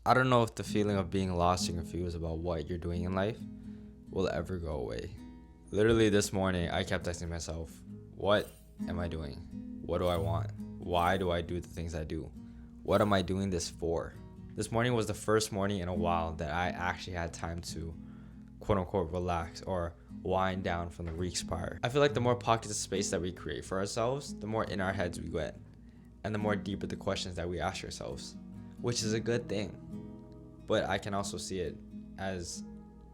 I don't know if the feeling of being lost and confused about what you're doing in life will ever go away. Literally this morning, I kept asking myself, what am I doing? What do I want? Why do I do the things I do? What am I doing this for? This morning was the first morning in a while that I actually had time to quote unquote relax or wind down from the week's prior. I feel like the more pockets of space that we create for ourselves, the more in our heads we get, and the more deeper the questions that we ask ourselves, which is a good thing. But I can also see it as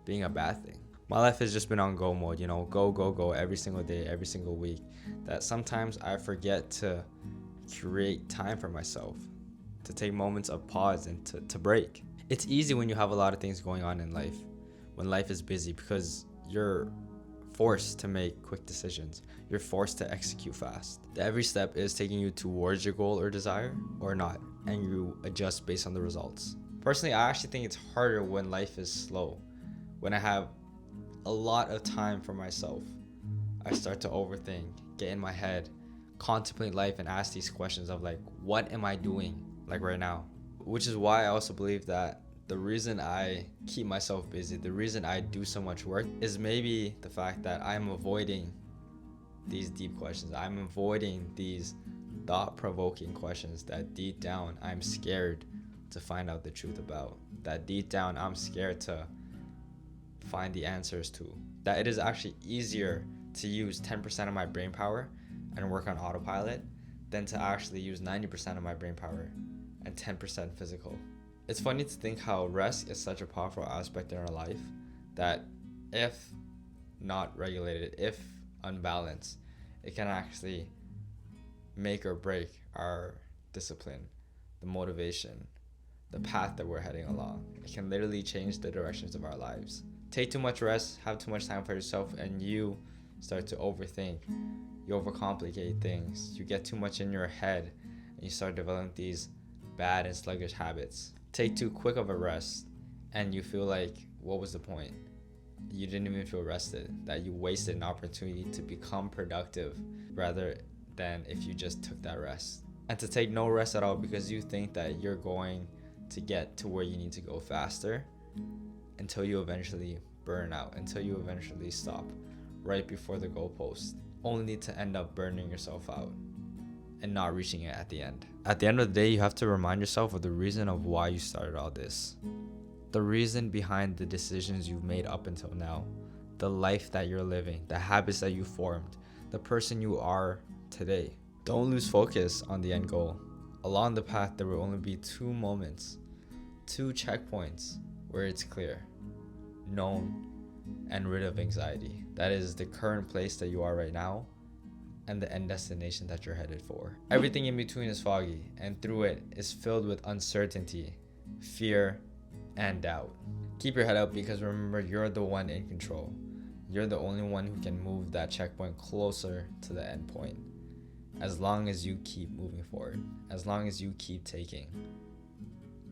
being a bad thing. My life has just been on go mode, go, go, go every single day, every single week. That sometimes I forget to create time for myself, to take moments of pause and to break. It's easy when you have a lot of things going on in life, when life is busy, because you're forced to make quick decisions. You're forced to execute fast. Every step is taking you towards your goal or desire or not, and you adjust based on the results. Personally, I actually think it's harder when life is slow. When I have a lot of time for myself, I start to overthink, get in my head, contemplate life, and ask these questions of like, what am I doing like right now? Which is why I also believe that the reason I keep myself busy, the reason I do so much work is maybe the fact that I'm avoiding these deep questions. I'm avoiding these thought-provoking questions that deep down I'm scared to find out the truth about. That deep down I'm scared to find the answers to. That it is actually easier to use 10% of my brain power and work on autopilot than to actually use 90% of my brain power and 10% physical. It's funny to think how rest is such a powerful aspect in our life that if not regulated, if unbalanced, it can actually make or break our discipline, the motivation, the path that we're heading along. It can literally change the directions of our lives. Take too much rest, have too much time for yourself, and you start to overthink. You overcomplicate things. You get too much in your head, and you start developing these bad and sluggish habits. Take too quick of a rest, and you feel like, what was the point? You didn't even feel rested, that you wasted an opportunity to become productive rather than if you just took that rest. And to take no rest at all because you think that you're going to get to where you need to go faster until you eventually burn out, until you eventually stop right before the goalpost, only to end up burning yourself out and not reaching it at the end. At the end of the day, you have to remind yourself of the reason of why you started all this. The reason behind the decisions you've made up until now, the life that you're living, the habits that you formed, the person you are today. Don't lose focus on the end goal. Along the path, there will only be two moments, two checkpoints where it's clear, known, and rid of anxiety. That is the current place that you are right now and the end destination that you're headed for. Everything in between is foggy, and through it is filled with uncertainty, fear, and doubt. Keep your head up because remember, you're the one in control. You're the only one who can move that checkpoint closer to the end point. As long as you keep moving forward, as long as you keep taking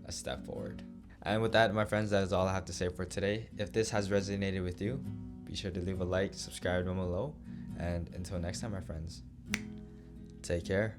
a step forward. And with that, my friends, that is all I have to say for today. If this has resonated with you, be sure to leave a like, subscribe down below, and until next time, my friends, take care.